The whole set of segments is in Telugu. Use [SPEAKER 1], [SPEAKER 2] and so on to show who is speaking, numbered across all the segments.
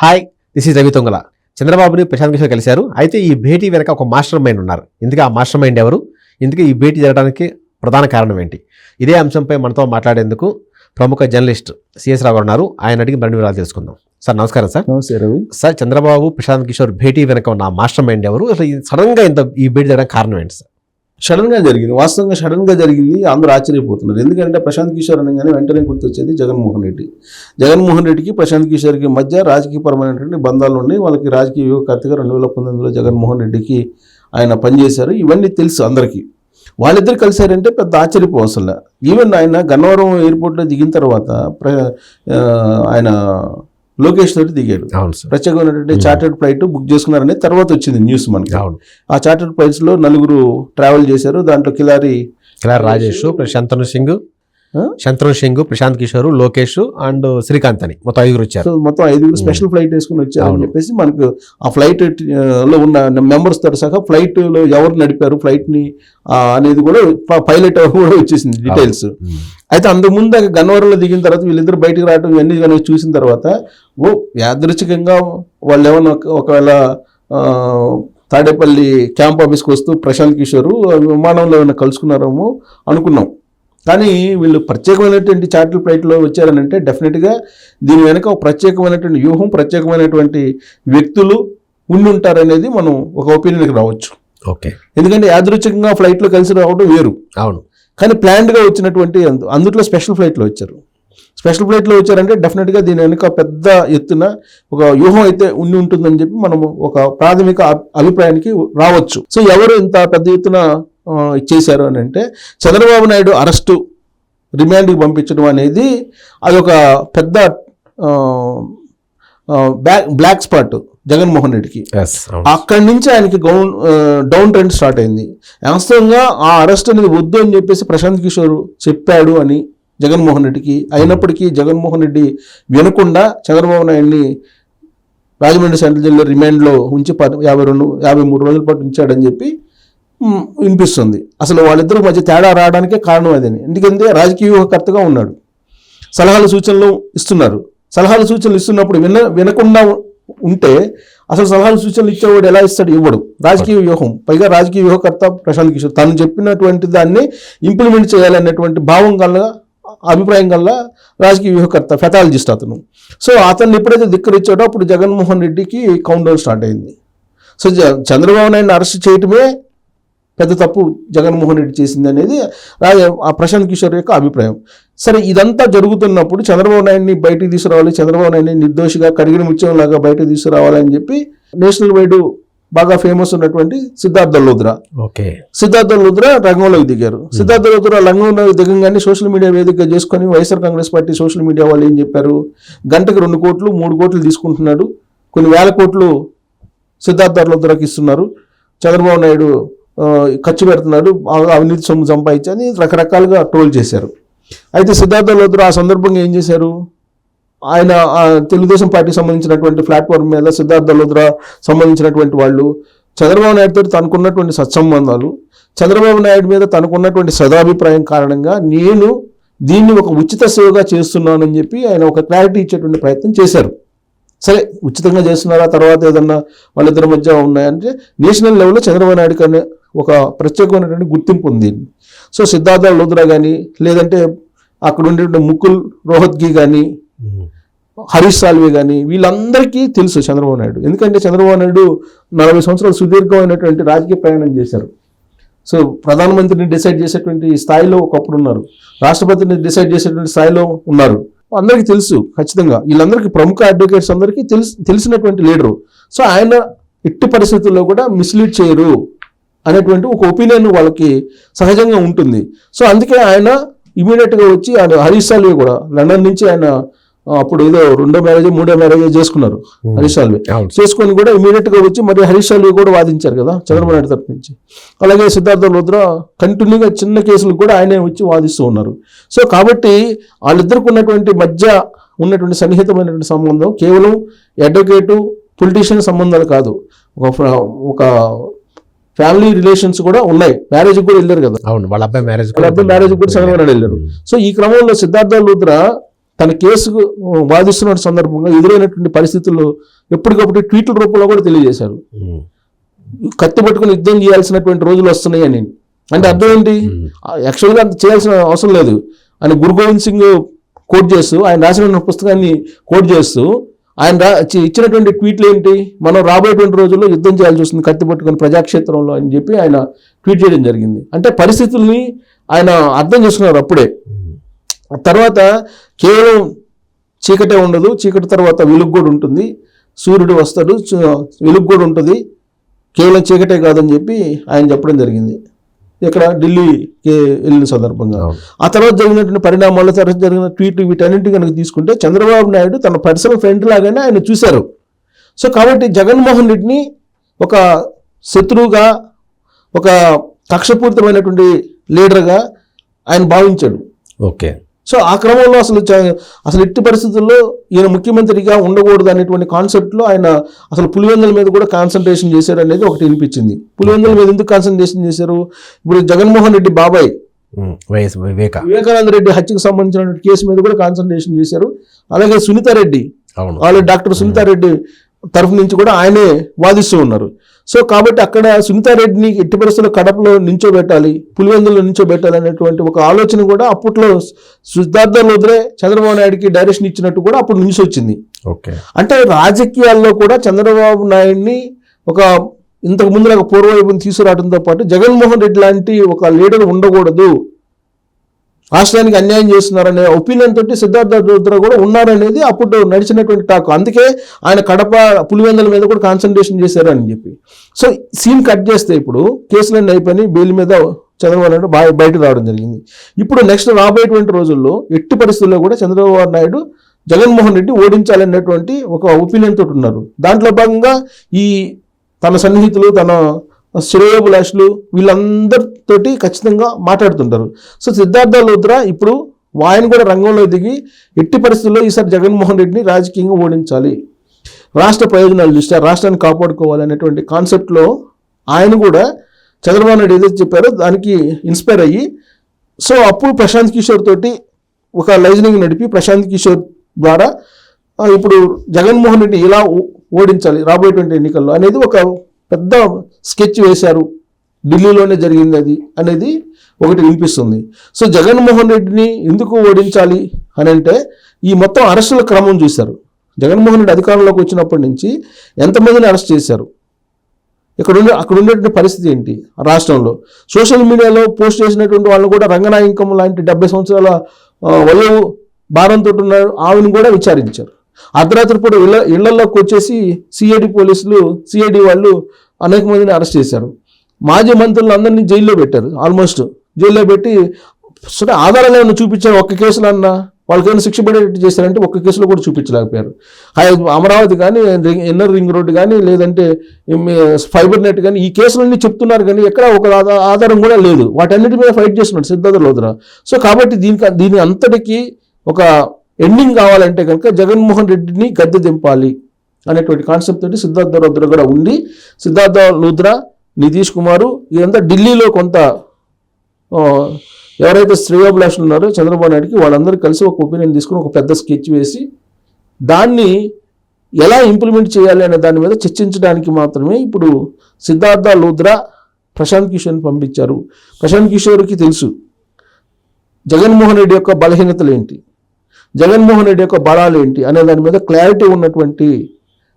[SPEAKER 1] Hi, this is Ravi తొంగల. చంద్రబాబుని ప్రశాంత్ కిషోర్ కలిశారు. అయితే ఈ భేటీ వెనక ఒక మాస్టర్ మైండ్ ఉన్నారు. ఇందుకే ఆ మాస్టర్ మైండ్ ఎవరు, ఇందుకే ఈ భేటీ జరగడానికి ప్రధాన కారణం ఏంటి? ఇదే అంశంపై మనతో మాట్లాడేందుకు ప్రముఖ జర్నలిస్ట్ సిఎస్ రావు గారు ఉన్నారు. ఆయన అడిగి మరిన్ని వివరాలు తెలుసుకుందాం. సార్ నమస్కారం. సార్
[SPEAKER 2] నమస్తే రవి.
[SPEAKER 1] సార్, చంద్రబాబు ప్రశాంత్ కిషోర్ భేటీ వెనక ఉన్న మాస్టర్ మైండ్ ఎవరు, అసలు సడన్ గా ఈ భేటీ జరగడానికి కారణం ఏంటి సార్?
[SPEAKER 2] సడన్ గా జరిగింది, వాస్తవంగా సడన్ గా జరిగింది. అందరూ ఆశ్చర్యపోతున్నారు. ఎందుకంటే ప్రశాంత్ కిషోర్ అనగానే వెంటనే గుర్తొచ్చేది జగన్మోహన్ రెడ్డి. జగన్మోహన్ రెడ్డికి ప్రశాంత్ కిషోర్కి మధ్య రాజకీయపరమైనటువంటి బంధాలు ఉన్నాయి. వాళ్ళకి రాజకీయ వ్యూహకర్తగా 2019లో జగన్మోహన్ రెడ్డికి ఆయన పనిచేశారు. ఇవన్నీ తెలుసు అందరికీ. వాళ్ళిద్దరు కలిశారంటే పెద్ద ఆశ్చర్యపోవసలే. ఈవెన్ ఆయన గన్నవరం ఎయిర్పోర్ట్లో దిగిన తర్వాత ఆయన లోకేష్ తోటి దిగాడు. ప్రత్యేకమైనటువంటి చార్టర్డ్ ఫ్లైట్ బుక్ చేసుకున్నారని తర్వాత వచ్చింది న్యూస్ మనకి. ఆ చార్టర్డ్ ఫ్లైట్స్ లో 4 ట్రావెల్ చేశారు. దాంట్లో కిలారి
[SPEAKER 1] రాజేష్, శంతను సింగ్, ప్రశాంత్ కిషోర్, లోకేష్ అండ్ శ్రీకాంత్ అని మొత్తం 5 వచ్చారు.
[SPEAKER 2] మొత్తం 5 స్పెషల్ ఫ్లైట్ వేసుకుని వచ్చారని చెప్పేసి మనకు ఆ ఫ్లైట్ లో ఉన్న మెంబర్స్ తో సహా ఫ్లైట్ లో ఎవరు నడిపారు ఫ్లైట్ ని అనేది కూడా పైలట్ కూడా వచ్చేసింది డీటెయిల్స్. అయితే అంతకుముందు గన్నవరంలో దిగిన తర్వాత వీళ్ళిద్దరు బయటకు రావడం ఇవన్నీ కనుక చూసిన తర్వాత యాదృచ్ఛికంగా వాళ్ళు ఏమన్నా ఒకవేళ తాడేపల్లి క్యాంప్ ఆఫీస్కి వస్తూ ప్రశాంత్ కిషోర్ విమానంలో ఏమైనా కలుసుకున్నారేమో అనుకున్నాం. కానీ వీళ్ళు ప్రత్యేకమైనటువంటి చార్టర్ ఫ్లైట్లో వచ్చారని అంటే డెఫినెట్గా దీని వెనక ఒక ప్రత్యేకమైనటువంటి వ్యూహం, ప్రత్యేకమైనటువంటి వ్యక్తులు ఉండి ఉంటారనేది మనం ఒక ఒపీనియన్కి రావచ్చు.
[SPEAKER 1] ఓకే,
[SPEAKER 2] ఎందుకంటే యాదృచ్ఛికంగా ఫ్లైట్లో కలిసి రావడం వేరు.
[SPEAKER 1] అవును,
[SPEAKER 2] కానీ ప్లాన్డ్గా వచ్చినటువంటి అందుట్లో స్పెషల్ ఫ్లైట్లో వచ్చారు. స్పెషల్ ఫ్లైట్లో వచ్చారంటే డెఫినెట్గా దీని వెనుక పెద్ద ఎత్తున ఒక వ్యూహం అయితే ఉండి ఉంటుందని చెప్పి మనము ఒక ప్రాథమిక అభిప్రాయానికి రావచ్చు. సో ఎవరు ఇంత పెద్ద ఎత్తున చేశారు అని అంటే చంద్రబాబు నాయుడు అరెస్టు, రిమాండ్కి పంపించడం అనేది అదొక పెద్ద బ్లాక్ స్పాట్ జగన్మోహన్ రెడ్డికి. అక్కడి నుంచి ఆయనకి డౌన్ ట్రెండ్ స్టార్ట్ అయింది. వాస్తవంగా ఆ అరెస్ట్ అనేది వద్దు అని చెప్పేసి ప్రశాంత్ కిషోర్ చెప్పాడు అని జగన్మోహన్ రెడ్డికి. అయినప్పటికీ జగన్మోహన్ రెడ్డి వినకుండా చంద్రబాబు నాయుడిని రాజమండ్రి సెంట్రల్ జైల్లో రిమాండ్లో ఉంచి 53 రోజుల పాటు ఉంచాడని చెప్పి వినిపిస్తుంది. అసలు వాళ్ళిద్దరి మధ్య తేడా రావడానికే కారణం అదని. ఎందుకంటే రాజకీయ వ్యూహకర్తగా ఉన్నాడు, సలహాలు సూచనలు ఇస్తున్నారు. సలహాలు సూచనలు ఇస్తున్నప్పుడు వినకుండా ఉంటే అసలు సలహాలు సూచనలు ఇచ్చేవాడు ఎలా ఇస్తాడు? ఇవ్వడు. రాజకీయ వ్యూహం, పైగా రాజకీయ వ్యూహకర్త ప్రశాంత్ కిషోర్ తను చెప్పినటువంటి దాన్ని ఇంప్లిమెంట్ చేయాలనేటువంటి భావం గల, అభిప్రాయం గల రాజకీయ వ్యూహకర్త, ఫెథాలజిస్ట్ అతను. సో అతన్ని ఎప్పుడైతే ధిక్కరించాడో అప్పుడు జగన్మోహన్ రెడ్డికి కౌంట్ డౌన్ స్టార్ట్ అయింది. సో చంద్రబాబు నాయుడిని అరెస్ట్ చేయటమే పెద్ద తప్పు జగన్మోహన్ రెడ్డి చేసింది అనేది ఆ ప్రశాంత్ కిషోర్ యొక్క అభిప్రాయం. సరే, ఇదంతా జరుగుతున్నప్పుడు చంద్రబాబు నాయుడిని బయటకు తీసుకురావాలి, చంద్రబాబు నాయుడిని నిర్దోషిగా కడిగిన ముత్యంలాగా బయటకు తీసుకురావాలని చెప్పి నేషనల్ వైడ్ బాగా ఫేమస్ ఉన్నటువంటి సిద్ధార్థ లూథ్రా రంగంలోకి దిగారు. సిద్ధార్థ లూథ్రా రంగంలోకి దిగంగానే సోషల్ మీడియా వేదికగా చేసుకొని YSR Congress party social media వాళ్ళు ఏం చెప్పారు? గంటకు 2 కోట్లు 3 కోట్లు తీసుకుంటున్నాడు, కొన్ని వేల కోట్లు సిద్ధార్థ లూథ్రాకి ఇస్తున్నారు, చంద్రబాబు నాయుడు ఖర్చు పెడుతున్నాడు, అవినీతి సొమ్ము సంపాదించని రకరకాలుగా ట్రోల్ చేశారు. అయితే సిద్ధార్థ లూథ్రా ఆ సందర్భంగా ఏం చేశారు? ఆయన తెలుగుదేశం పార్టీకి సంబంధించినటువంటి ప్లాట్ఫామ్ మీద సిద్ధార్థ లూథ్రా సంబంధించినటువంటి వాళ్ళు చంద్రబాబు నాయుడుతో తనకున్నటువంటి సత్సంబంధాలు, చంద్రబాబు నాయుడు మీద తనకున్నటువంటి సదాభిప్రాయం కారణంగా నేను దీన్ని ఒక ఉచిత సేవగా చేస్తున్నానని చెప్పి ఆయన ఒక క్లారిటీ ఇచ్చేటువంటి ప్రయత్నం చేశారు. సరే, ఉచితంగా చేస్తున్నారా, తర్వాత ఏదన్నా వాళ్ళిద్దరి మధ్య ఉన్నాయంటే నేషనల్ లెవెల్లో చంద్రబాబు నాయుడుకి అనే ఒక ప్రత్యేకమైనటువంటి గుర్తింపు ఉంది. సో సిద్ధార్థ లూథ్రా కానీ, లేదంటే అక్కడ ఉండేటువంటి ముకుల్ రోహత్గి కానీ, హరీష్ సాల్వే కానీ, వీళ్ళందరికీ తెలుసు చంద్రబాబు నాయుడు. ఎందుకంటే చంద్రబాబు నాయుడు 40 సంవత్సరాలు సుదీర్ఘమైనటువంటి రాజకీయ ప్రయాణం చేశారు. సో ప్రధానమంత్రిని డిసైడ్ చేసేటువంటి స్థాయిలో ఒకప్పుడు ఉన్నారు, రాష్ట్రపతిని డిసైడ్ చేసేటువంటి స్థాయిలో ఉన్నారు. అందరికీ తెలుసు ఖచ్చితంగా. వీళ్ళందరికీ ప్రముఖ అడ్వకేట్స్ అందరికీ తెలిసినటువంటి లీడరు. సో ఆయన ఎట్టి పరిస్థితుల్లో కూడా మిస్లీడ్ చేయరు అనేటువంటి ఒక ఒపీనియన్ వాళ్ళకి సహజంగా ఉంటుంది. సో అందుకే ఆయన ఇమీడియట్గా వచ్చి ఆయన హరీష్ సాల్వే కూడా లండన్ నుంచి ఆయన అప్పుడు ఏదో 2వ మ్యారేజ్ 3వ మ్యారేజ్ చేసుకున్నారు హరీష్ సాల్వే. చేసుకొని కూడా ఇమీడియట్గా వచ్చి మరి హరీష్ సాల్వే కూడా వాదించారు కదా చంద్రబాబు నాయుడు తరఫు నుంచి. అలాగే సిద్ధార్థ లూథ్రా కంటిన్యూగా చిన్న కేసులకు కూడా ఆయనే వచ్చి వాదిస్తూ ఉన్నారు. సో కాబట్టి వాళ్ళిద్దరికి ఉన్నటువంటి మధ్య ఉన్నటువంటి సన్నిహితమైనటువంటి సంబంధం కేవలం అడ్వకేటు పొలిటీషియన్ సంబంధాలు కాదు, ఒక ఫ్యామిలీ రిలేషన్స్ కూడా ఉన్నాయి. మ్యారేజ్ కూడా వెళ్ళారు కదా.
[SPEAKER 1] అవును, వాళ్ళ అబ్బాయి మ్యారేజ్
[SPEAKER 2] కూడా చంద్రబాబు నాయుడు వెళ్ళారు. సో ఈ క్రమంలో సిద్ధార్థ లూథ్రా తన కేసుకు వాదిస్తున్న సందర్భంగా ఎదురైనటువంటి పరిస్థితుల్లో ఎప్పటికప్పుడు ట్వీట్ల రూపంలో కూడా తెలియజేశారు. కత్తి పట్టుకుని యుద్ధం చేయాల్సినటువంటి రోజులు వస్తున్నాయి అని. అంటే అర్థం ఏంటి? యాక్చువల్గా అంత చేయాల్సిన అవసరం లేదు అని గురు గోవింద్ సింగ్ కోట్ చేస్తూ, ఆయన రాసిన పుస్తకాన్ని కోట్ చేస్తూ ఆయన ఇచ్చినటువంటి ట్వీట్లు ఏంటి, మనం రాబోయేటువంటి రోజుల్లో యుద్ధం చేయాల్సి వస్తుంది కత్తి పట్టుకుని ప్రజాక్షేత్రంలో అని చెప్పి ఆయన ట్వీట్ చేయడం జరిగింది. అంటే పరిస్థితుల్ని ఆయన అర్థం చేసుకున్నారు అప్పుడే. తర్వాత కేవలం చీకటే ఉండదు, చీకటి తర్వాత వెలుగు కూడా ఉంటుంది, సూర్యుడు వస్తాడు, వెలుగు కూడా ఉంటుంది, కేవలం చీకటే కాదని చెప్పి ఆయన చెప్పడం జరిగింది ఇక్కడ ఢిల్లీకి వెళ్ళిన సందర్భంగా. ఆ తర్వాత జరిగినటువంటి పరిణామాల తర్వాత జరిగిన ట్వీట్లు వీటన్నింటి కనుక తీసుకుంటే చంద్రబాబు నాయుడు తన పర్సనల్ ఫ్రెండ్ లాగానే ఆయన చూశారు. సో కాబట్టి జగన్మోహన్ రెడ్డిని ఒక శత్రువుగా, ఒక కక్షపూరితమైనటువంటి లీడర్గా ఆయన భావించాడు.
[SPEAKER 1] ఓకే.
[SPEAKER 2] సో ఆ క్రమంలో అసలు ఎట్టి పరిస్థితుల్లో ఈయన ముఖ్యమంత్రిగా ఉండకూడదు అనేటువంటి కాన్సెప్ట్లో ఆయన అసలు పులివెందుల మీద కూడా కాన్సన్ట్రేషన్ చేశారు అనేది ఒకటి వినిపించింది. పులివెందుల మీద ఎందుకు కాన్సన్ట్రేషన్ చేశారు? ఇప్పుడు జగన్మోహన్ రెడ్డి బాబాయ్ వివేకానంద రెడ్డి హత్యకు సంబంధించిన కేసు మీద కూడా కాన్సన్ట్రేషన్ చేశారు. అలాగే సునీతారెడ్డి, వాళ్ళు డాక్టర్ సునీతారెడ్డి తరఫు నుంచి కూడా ఆయనే వాదిస్తూ ఉన్నారు. సో కాబట్టి అక్కడ సునీతారెడ్డిని ఎట్టి పరిస్థితుల్లో కడపలో నించోబెట్టాలి, పులివెందులో నించోబెట్టాలి అనేటువంటి ఒక ఆలోచన కూడా అప్పట్లో సిద్ధార్థ లోద్రే చంద్రబాబు నాయుడికి డైరెక్షన్ ఇచ్చినట్టు కూడా అప్పుడు న్యూస్ వచ్చింది. అంటే రాజకీయాల్లో కూడా చంద్రబాబు నాయుడిని ఒక ఇంతకు ముందు ఒక పూర్వవైపుని తీసుకురావడంతో పాటు జగన్మోహన్ రెడ్డి లాంటి ఒక లీడర్ ఉండకూడదు, రాష్ట్రానికి అన్యాయం చేస్తున్నారనే ఒపీనియన్ తోటి సిద్ధార్థ లోద్రా కూడా ఉన్నారనేది అప్పుడు నడిచినటువంటి టాక్. అందుకే ఆయన కడప పులివెందుల మీద కూడా కాన్సన్ట్రేషన్ చేశారని చెప్పి. సో సీన్ కట్ చేస్తే ఇప్పుడు కేసులన్నీ అయిపోయి బెయిల్ మీద చంద్రబాబు నాయుడు బయటకు రావడం జరిగింది. ఇప్పుడు నెక్స్ట్ రాబోయేటువంటి రోజుల్లో ఎట్టి పరిస్థితుల్లో కూడా చంద్రబాబు నాయుడు జగన్మోహన్ రెడ్డి ఓడించాలనేటువంటి ఒక ఒపీనియన్ తోటి ఉన్నారు. దాంట్లో భాగంగా ఈ తన సన్నిహితులు, తన శ్రేయోభిలాషులు వీళ్ళందరితోటి ఖచ్చితంగా మాట్లాడుతుంటారు. సో సిద్ధార్థ లోద్రా ఇప్పుడు ఆయన కూడా రంగంలో దిగి ఎట్టి పరిస్థితుల్లో ఈసారి జగన్మోహన్ రెడ్డిని రాజకీయంగా ఓడించాలి, రాష్ట్ర ప్రయోజనాలు దృష్ట్యా రాష్ట్రాన్ని కాపాడుకోవాలి అనేటువంటి కాన్సెప్ట్లో ఆయన కూడా చంద్రబాబు నాయుడు ఏదైతే చెప్పారో దానికి ఇన్స్పైర్ అయ్యి, సో అప్పుడు ప్రశాంత్ కిషోర్ తోటి ఒక లైజనింగ్ నడిపి ప్రశాంత్ కిషోర్ ద్వారా ఇప్పుడు జగన్మోహన్ రెడ్డి ఇలా ఓడించాలి రాబోయేటువంటి ఎన్నికల్లో అనేది ఒక పెద్ద స్కెచ్ వేశారు. ఢిల్లీలోనే జరిగింది అది అనేది ఒకటి వినిపిస్తుంది. సో జగన్మోహన్ రెడ్డిని ఎందుకు ఓడించాలి అని అంటే ఈ మొత్తం అరెస్టుల క్రమం చూశారు. జగన్మోహన్ రెడ్డి అధికారంలోకి వచ్చినప్పటి నుంచి ఎంతమందిని అరెస్ట్ చేశారు, అక్కడ ఉండేటువంటి పరిస్థితి ఏంటి, రాష్ట్రంలో సోషల్ మీడియాలో పోస్ట్ చేసినటువంటి వాళ్ళు కూడా రంగనాయకం లాంటి 70 సంవత్సరాల వయో భారంతో ఉన్నారు, ఆవిని కూడా విచారించారు. అర్ధరాత్రి పూట ఇళ్లలోకి వచ్చేసి సిఐడి వాళ్ళు అనేక మందిని అరెస్ట్ చేశారు. మాజీ మంత్రులు అందరినీ జైల్లో పెట్టారు, ఆల్మోస్ట్ జైల్లో పెట్టి ఆధారాలు ఏమైనా చూపించారు ఒక్క కేసులో అన్నా, వాళ్ళకి ఏమైనా శిక్ష పడేటట్టు చేశారంటే ఒక్క కేసులో కూడా చూపించలేకపోయారు. అమరావతి కానీ, ఇన్నర్ రింగ్ రోడ్డు కానీ, లేదంటే ఫైబర్ నెట్ కానీ, ఈ కేసులన్నీ చెప్తున్నారు కానీ ఎక్కడ ఒక ఆధారం కూడా లేదు. వాటన్నిటి మీద ఫైట్ చేస్తున్నాడు సిద్ధార్థ లోద్రా. సో కాబట్టి దీని అంతటికీ ఒక ఎండింగ్ కావాలంటే కనుక జగన్మోహన్ రెడ్డిని గద్దె దింపాలి అనేటువంటి కాన్సెప్ట్ తోటి సిద్ధార్థ లోద్రా కూడా ఉండి, సిద్ధార్థ లోద్రా, నితీష్ కుమార్ ఇదంతా ఢిల్లీలో కొంత ఎవరైతే శ్రేయోభిలాషులు ఉన్నారో చంద్రబాబు నాయుడికి వాళ్ళందరూ కలిసి ఒక ఒపీనియన్ తీసుకుని ఒక పెద్ద స్కెచ్ వేసి దాన్ని ఎలా ఇంప్లిమెంట్ చేయాలి అనే దాని మీద చర్చించడానికి మాత్రమే ఇప్పుడు సిద్ధార్థ లోద్రా ప్రశాంత్ కిషోర్ని పంపించారు. ప్రశాంత్ కిషోర్కి తెలుసు జగన్మోహన్ రెడ్డి యొక్క బలహీనతలు ఏంటి, జగన్మోహన్ రెడ్డి యొక్క బలాలు ఏంటి అనే దాని మీద క్లారిటీ ఉన్నటువంటి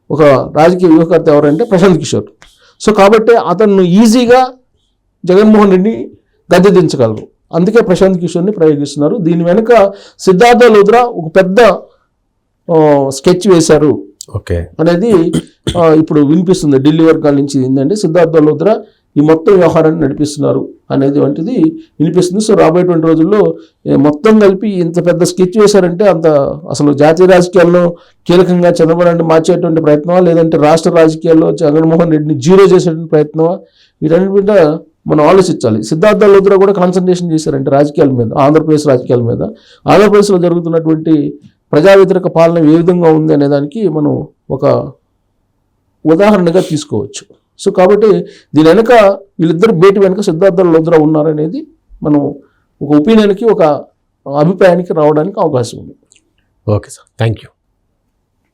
[SPEAKER 2] ఒక రాజకీయ వ్యూహకర్త ఎవరంటే ప్రశాంత్ కిషోర్. సో కాబట్టి అతను ఈజీగా జగన్మోహన్ రెడ్డి గద్దె దించగలరు. అందుకే ప్రశాంత్ కిషోర్ని ప్రయోగిస్తున్నారు. దీని వెనుక సిద్ధార్థ లోద్రా ఒక పెద్ద స్కెచ్ వేశారు అనేది ఇప్పుడు వినిపిస్తుంది ఢిల్లీ వర్గాల నుంచి. ఏంటంటే సిద్ధార్థ లోద్రా ఈ మొత్తం వ్యవహారాన్ని నడిపిస్తున్నారు అనేది వంటిది వినిపిస్తుంది. సో రాబోయేటువంటి రోజుల్లో మొత్తం కలిపి ఇంత పెద్ద స్కెచ్ వేశారంటే అంత అసలు జాతీయ రాజకీయాల్లో కీలకంగా చంద్రబాబు నాయుడు మార్చేటువంటి ప్రయత్నమా, లేదంటే రాష్ట్ర రాజకీయాల్లో జగన్మోహన్ రెడ్డిని జీరో చేసేటువంటి ప్రయత్నమా, వీటన్నిటి మీద మనం ఆలోచించాలి. సిద్ధార్థ లోద్రా కూడా కాన్సన్ట్రేషన్ చేశారంటే రాజకీయాల మీద, ఆంధ్రప్రదేశ్ రాజకీయాల మీద, ఆంధ్రప్రదేశ్లో జరుగుతున్నటువంటి ప్రజా వ్యతిరేక పాలన ఏ విధంగా ఉంది అనే దానికి మనం ఒక ఉదాహరణగా తీసుకోవచ్చు. సో కాబట్టి దీని వెనుక వీళ్ళిద్దరు భేటీ వెనుక సిద్ధార్థ లోద్రా ఉన్నారనేది మనం ఒక ఒపీనియన్కి, ఒక అభిప్రాయానికి రావడానికి అవకాశం ఉంది.
[SPEAKER 1] Okay sir, thank you.